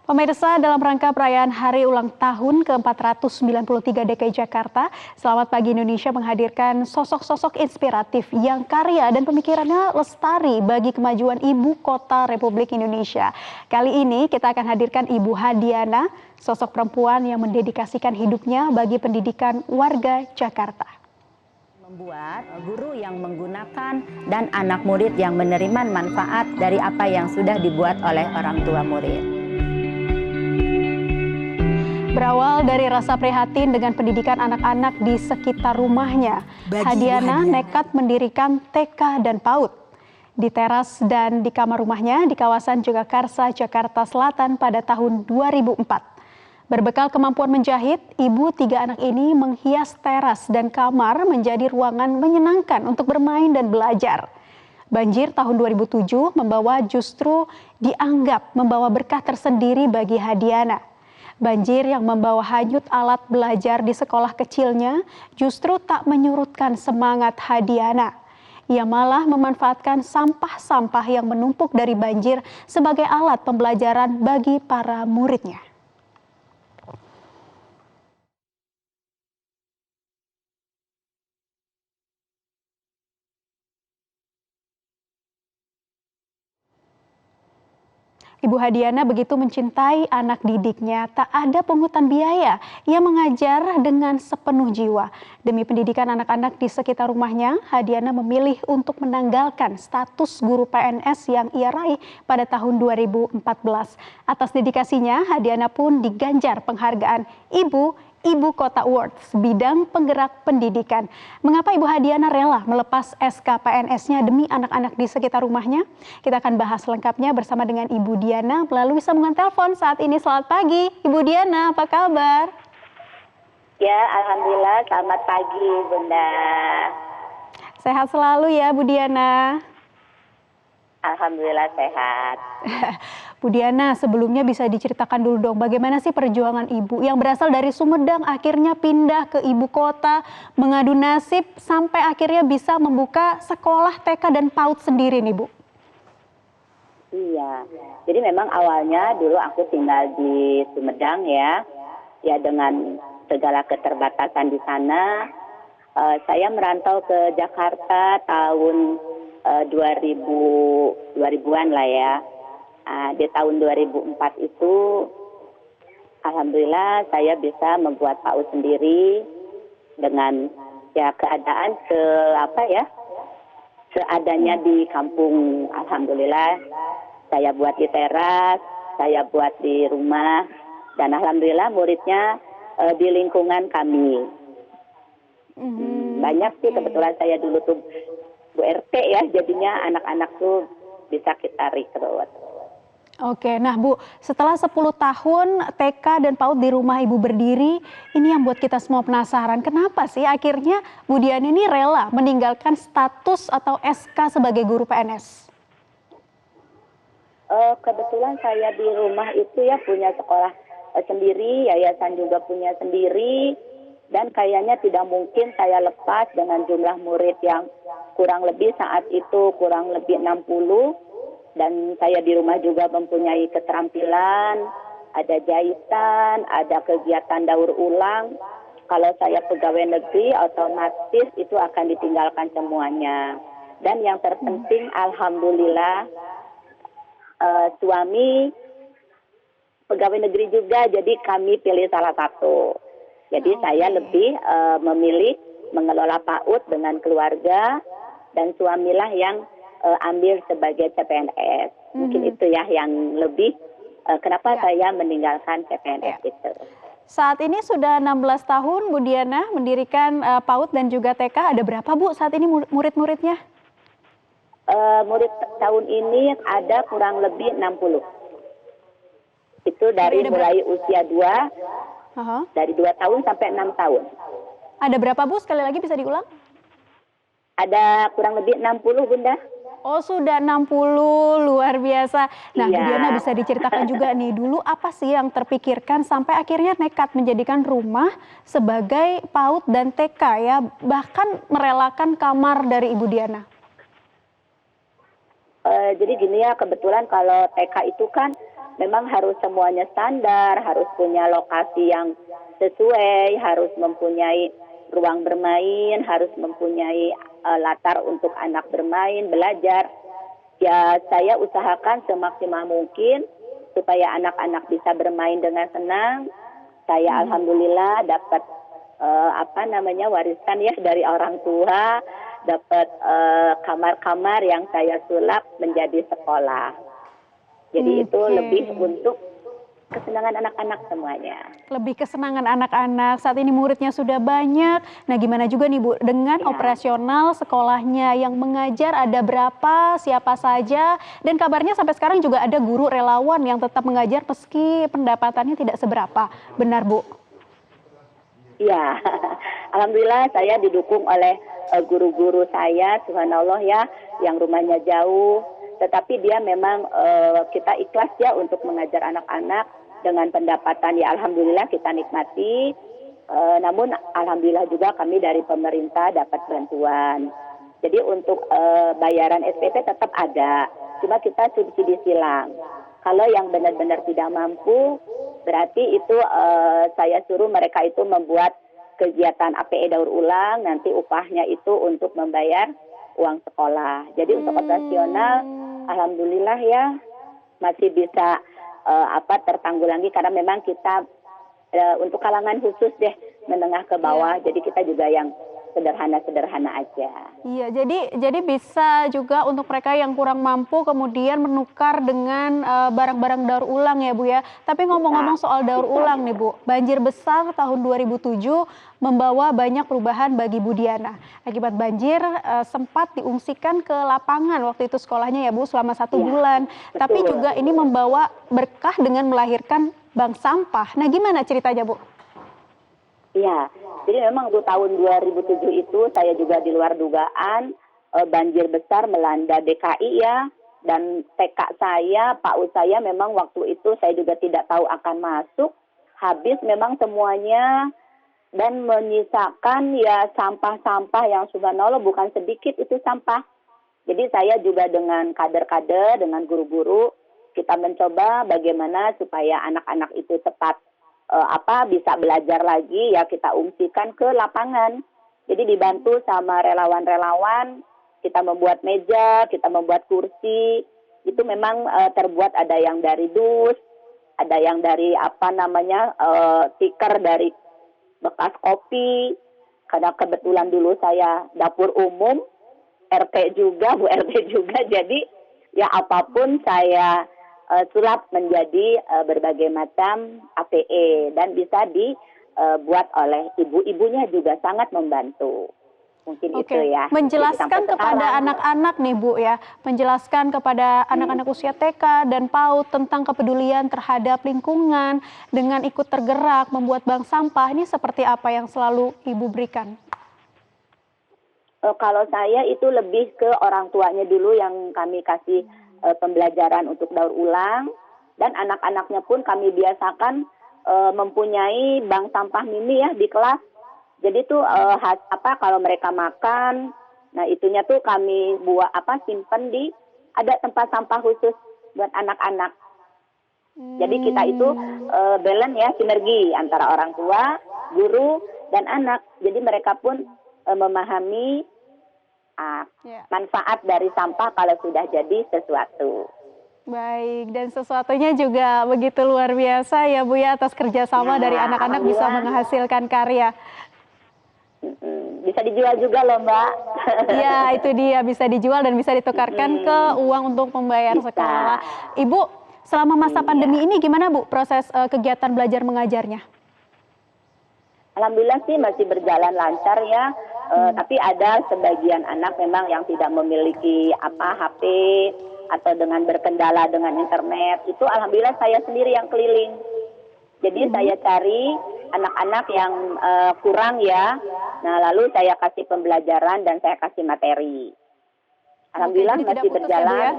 Pemirsa, dalam rangka perayaan Hari Ulang Tahun ke-493 DKI Jakarta, Selamat Pagi Indonesia menghadirkan sosok-sosok inspiratif yang karya dan pemikirannya lestari bagi kemajuan Ibu Kota Republik Indonesia. Kali ini kita akan hadirkan Ibu Hadiana, sosok perempuan yang mendedikasikan hidupnya bagi pendidikan warga Jakarta. Membuat guru yang menggunakan dan anak murid yang menerima manfaat dari apa yang sudah dibuat oleh orang tua murid. Berawal dari rasa prihatin dengan pendidikan anak-anak di sekitar rumahnya, Hadiana nekat mendirikan TK dan PAUD di teras dan di kamar rumahnya di kawasan Jagakarsa, Jakarta Selatan pada tahun 2004. Berbekal kemampuan menjahit, ibu tiga anak ini menghias teras dan kamar menjadi ruangan menyenangkan untuk bermain dan belajar. Banjir tahun 2007 justru dianggap membawa berkah tersendiri bagi Hadiana. Banjir yang membawa hanyut alat belajar di sekolah kecilnya justru tak menyurutkan semangat Hadiana. Ia malah memanfaatkan sampah-sampah yang menumpuk dari banjir sebagai alat pembelajaran bagi para muridnya. Ibu Hadiana begitu mencintai anak didiknya, tak ada pungutan biaya. Ia mengajar dengan sepenuh jiwa. Demi pendidikan anak-anak di sekitar rumahnya, Hadiana memilih untuk menanggalkan status guru PNS yang ia raih pada tahun 2014. Atas dedikasinya, Hadiana pun diganjar penghargaan Ibu Kota Awards bidang penggerak pendidikan. Mengapa Ibu Hadiana rela melepas SK PNS-nya demi anak-anak di sekitar rumahnya? Kita akan bahas lengkapnya bersama dengan Ibu Diana melalui sambungan telepon saat ini. Selamat pagi, Ibu Diana, apa kabar? Ya, alhamdulillah, selamat pagi, Bunda. Sehat selalu ya, Bu Diana. Alhamdulillah sehat. Bu Diana, sebelumnya bisa diceritakan dulu dong bagaimana sih perjuangan Ibu yang berasal dari Sumedang akhirnya pindah ke ibu kota, mengadu nasib sampai akhirnya bisa membuka sekolah TK dan PAUD sendiri nih, Bu. Iya, jadi memang awalnya dulu aku tinggal di Sumedang ya dengan segala keterbatasan di sana. Saya merantau ke Jakarta tahun 2000-an lah ya. Di tahun 2004 itu alhamdulillah saya bisa membuat PAUD sendiri dengan keadaan seadanya di kampung. Alhamdulillah saya buat di teras, saya buat di rumah, dan alhamdulillah muridnya di lingkungan kami. Banyak sih, kebetulan saya dulu tuh Bu RT ya, jadinya anak-anak tuh bisa kita rekrut. Oke, nah Bu, setelah 10 tahun TK dan PAUD di rumah Ibu berdiri, ini yang buat kita semua penasaran. Kenapa sih akhirnya Bu Diana ini rela meninggalkan status atau SK sebagai guru PNS? Kebetulan saya di rumah itu ya punya sekolah sendiri, yayasan juga punya sendiri, dan kayaknya tidak mungkin saya lepas dengan jumlah murid yang kurang lebih saat itu kurang lebih 60. Dan saya di rumah juga mempunyai keterampilan, ada jahitan, ada kegiatan daur ulang. Kalau saya pegawai negeri, otomatis itu akan ditinggalkan semuanya. Dan yang terpenting, alhamdulillah, suami pegawai negeri juga, jadi kami pilih salah satu. Jadi saya lebih memilih mengelola PAUD dengan keluarga, dan suamilah yang ambil sebagai CPNS. Mungkin itu ya yang lebih kenapa saya meninggalkan CPNS itu. Saat ini sudah 16 tahun Bu Diana mendirikan PAUD dan juga TK. Ada berapa Bu saat ini murid-muridnya? Murid tahun ini ada kurang lebih 60. Itu dari mulai usia 2, dari 2 tahun sampai 6 tahun. Ada berapa Bu? Sekali lagi bisa diulang? Ada kurang lebih 60, Bunda. Oh, sudah 60, luar biasa. Nah, Bu Diana bisa diceritakan juga nih, dulu apa sih yang terpikirkan sampai akhirnya nekat menjadikan rumah sebagai PAUD dan TK ya, bahkan merelakan kamar dari Ibu Diana? Jadi gini ya, kebetulan kalau TK itu kan memang harus semuanya standar, harus punya lokasi yang sesuai, harus mempunyai ruang bermain, harus mempunyai latar untuk anak bermain, belajar. Ya, saya usahakan semaksimal mungkin supaya anak-anak bisa bermain dengan senang. Saya alhamdulillah dapat warisan ya dari orang tua, dapat kamar-kamar yang saya sulap menjadi sekolah. Jadi itu lebih untuk kesenangan anak-anak semuanya. Lebih kesenangan anak-anak, saat ini muridnya sudah banyak. Nah gimana juga nih Bu, dengan operasional sekolahnya yang mengajar ada berapa, siapa saja, dan kabarnya sampai sekarang juga ada guru relawan yang tetap mengajar meski pendapatannya tidak seberapa. Benar Bu? Ya, alhamdulillah saya didukung oleh guru-guru saya, subhanallah ya, yang rumahnya jauh. Tetapi dia memang kita ikhlas ya untuk mengajar anak-anak dengan pendapatan ya alhamdulillah kita nikmati. Namun alhamdulillah juga kami dari pemerintah dapat bantuan. Jadi untuk bayaran SPP tetap ada, cuma kita subsidi silang. Kalau yang benar-benar tidak mampu, berarti itu saya suruh mereka itu membuat kegiatan APE daur ulang, nanti upahnya itu untuk membayar uang sekolah. Jadi untuk operasional, alhamdulillah ya masih bisa tertanggulangi karena memang kita untuk kalangan khusus deh menengah ke bawah. Jadi kita juga yang sederhana-sederhana aja. Iya, jadi bisa juga untuk mereka yang kurang mampu kemudian menukar dengan barang-barang daur ulang ya Bu ya. Tapi ngomong-ngomong soal daur ulang nih Bu, banjir besar tahun 2007 membawa banyak perubahan bagi Bu Diana. Akibat banjir sempat diungsikan ke lapangan waktu itu sekolahnya ya Bu selama 1 bulan. Betul. Tapi juga ini membawa berkah dengan melahirkan bank sampah. Nah gimana ceritanya Bu? Iya, jadi memang untuk tahun 2007 itu saya juga di luar dugaan banjir besar melanda DKI ya, dan TK saya, PAUD saya memang waktu itu saya juga tidak tahu akan masuk, habis memang semuanya dan menyisakan ya sampah-sampah yang subhanallah bukan sedikit itu sampah. Jadi saya juga dengan kader-kader, dengan guru-guru, kita mencoba bagaimana supaya anak-anak itu cepat bisa belajar lagi ya kita ungsikan ke lapangan. Jadi dibantu sama relawan-relawan, kita membuat meja, kita membuat kursi. Itu memang terbuat ada yang dari dus, ada yang dari stiker dari bekas kopi. Karena kebetulan dulu saya dapur umum, RT juga, Bu RT juga, jadi ya apapun saya sulap menjadi berbagai macam APE dan bisa dibuat oleh ibu-ibunya juga sangat membantu. Mungkin itu ya. Menjelaskan kepada anak-anak nih Bu ya, menjelaskan kepada anak-anak usia TK dan PAUD tentang kepedulian terhadap lingkungan dengan ikut tergerak membuat bank sampah, ini seperti apa yang selalu Ibu berikan? Kalau saya itu lebih ke orang tuanya dulu yang kami kasih pembelajaran untuk daur ulang, dan anak-anaknya pun kami biasakan mempunyai bank sampah mini ya di kelas. Jadi tuh kalau mereka makan, nah itunya tuh kami buat simpen di ada tempat sampah khusus buat anak-anak. Jadi kita itu balance ya, sinergi antara orang tua, guru dan anak. Jadi mereka pun memahami manfaat dari sampah kalau sudah jadi sesuatu. Baik, dan sesuatunya juga begitu luar biasa ya Bu ya, atas kerjasama dari anak-anak bisa menghasilkan karya. Bisa dijual juga loh Mbak. Ya itu dia, bisa dijual dan bisa ditukarkan ke uang untuk membayar sekolah. Ibu, selama masa pandemi ini gimana Bu proses kegiatan belajar mengajarnya? Alhamdulillah sih masih berjalan lancar ya. Tapi ada sebagian anak memang yang tidak memiliki HP atau dengan berkendala dengan internet. Itu alhamdulillah saya sendiri yang keliling. Jadi saya cari anak-anak yang kurang ya. Nah lalu saya kasih pembelajaran dan saya kasih materi. Alhamdulillah masih berjalan. Ya,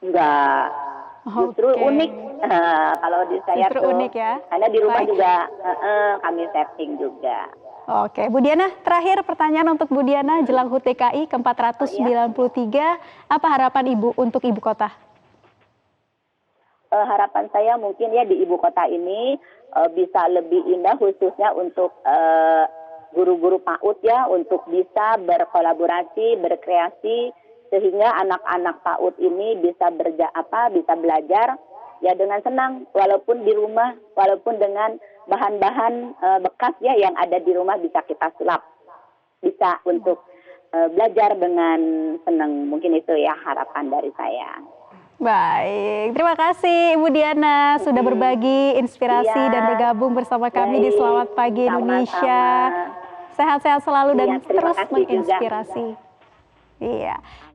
enggak. Justru unik. Kalau di saya justru tuh unik ya. karena di rumah juga kami setting juga. Oke, Bu Diana, terakhir pertanyaan untuk Bu Diana jelang HUT DKI ke-493, apa harapan Ibu untuk Ibu Kota? harapan saya mungkin ya di ibu kota ini bisa lebih indah khususnya untuk guru-guru PAUD ya, untuk bisa berkolaborasi, berkreasi sehingga anak-anak PAUD ini bisa bisa belajar ya dengan senang walaupun di rumah, walaupun dengan bahan-bahan bekas ya yang ada di rumah bisa kita sulap, bisa untuk belajar dengan senang. Mungkin itu ya harapan dari saya. Baik, terima kasih Ibu Diana sudah berbagi inspirasi dan bergabung bersama kami di Selamat Pagi Indonesia. Sehat-sehat selalu dan terus menginspirasi. Iya.